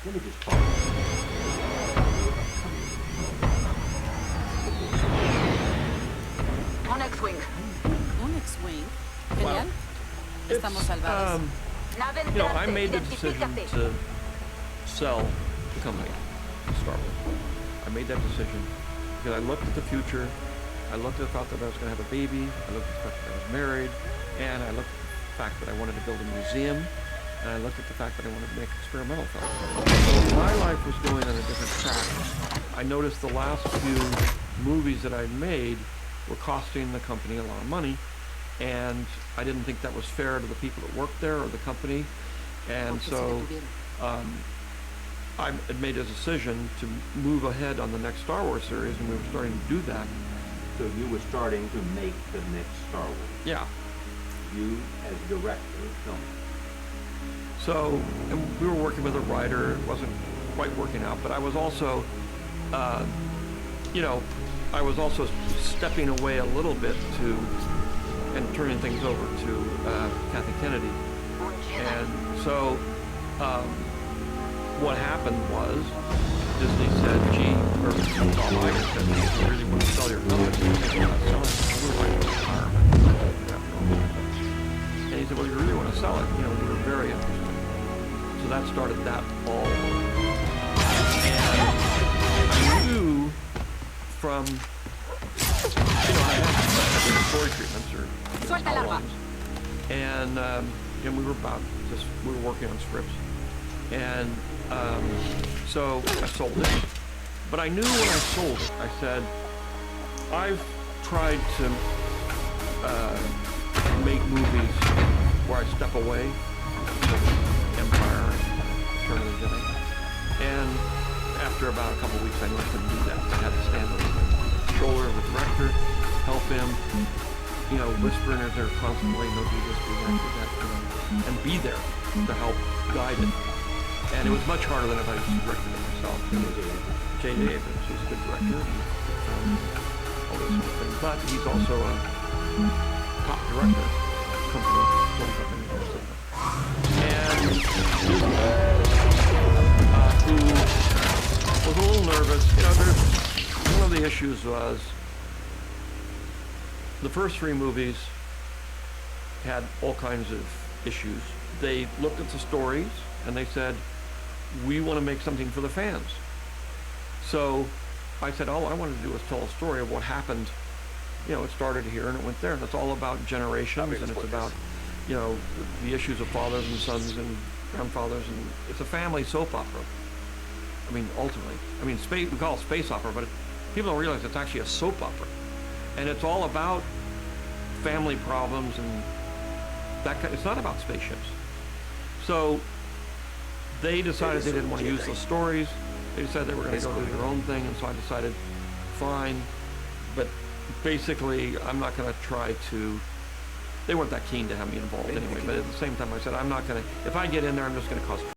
Let me just talk. On X-Wing. Un X-Wing. Genial. Estamos salvados. Nave You know, I entrante, made the decision identifícate. to sell the company, Star Wars. I made that decision because I looked at the future. I looked at the fact that I was going to have a baby. I looked at the fact that I was married. And I looked at the fact that I wanted to build a museum. And I looked at the fact that I wanted to make experimental films. So my life was going on a different track. I noticed the last few movies that I'd made were costing the company a lot of money. And I didn't think that was fair to the people that worked there or the company. And so I had made a decision to move ahead on the next Star Wars series, and we were starting to do that. So you were starting to make the next Star Wars. Yeah. You as director of film. So, and we were working with a writer. It wasn't quite working out, but I was also, I was also stepping away a little bit and turning things over to Kathy Kennedy. And so, what happened was, Disney said, gee, or Bob Iger said, gee, if you really want to sell your company, you think about selling it. We were like, retirement. And he said, well, you really want to sell it? You know, we were very interested. So that started that all. And I knew from, I had story treatments or outlines. And we were working on scripts. And so I sold it. But I knew when I sold it, I said, I've tried to make movies where I step away from Empire and Return of the Jedi. And after about a couple of weeks, I knew I couldn't do that. I had to stand on the shoulder of the director, help him, whisper in his ear constantly, no, do this, do that, do that, and be there to help guide it. And it was much harder than if I just directed it myself. J.J. Abrams, he's a good director, all those sort of things. But he's also a top director, company, film company, and who was a little nervous. One of the issues was the first three movies had all kinds of issues. They looked at the stories and they said, we want to make something for the fans. So I said, all I wanted to do was tell a story of what happened. It started here and it went there, and it's all about generations, and it's about, the issues of fathers and sons and grandfathers, and it's a family soap opera. I mean, ultimately. We call it space opera, but people don't realize it's actually a soap opera. And it's all about family problems and it's not about spaceships. So they decided they didn't want to use those stories. They decided they were going to go do their own thing, and so I decided, fine. But basically, I'm not going to try to, they weren't that keen to have me involved anyway, but at the same time I said, I'm not going to, if I get in there, I'm just going to cause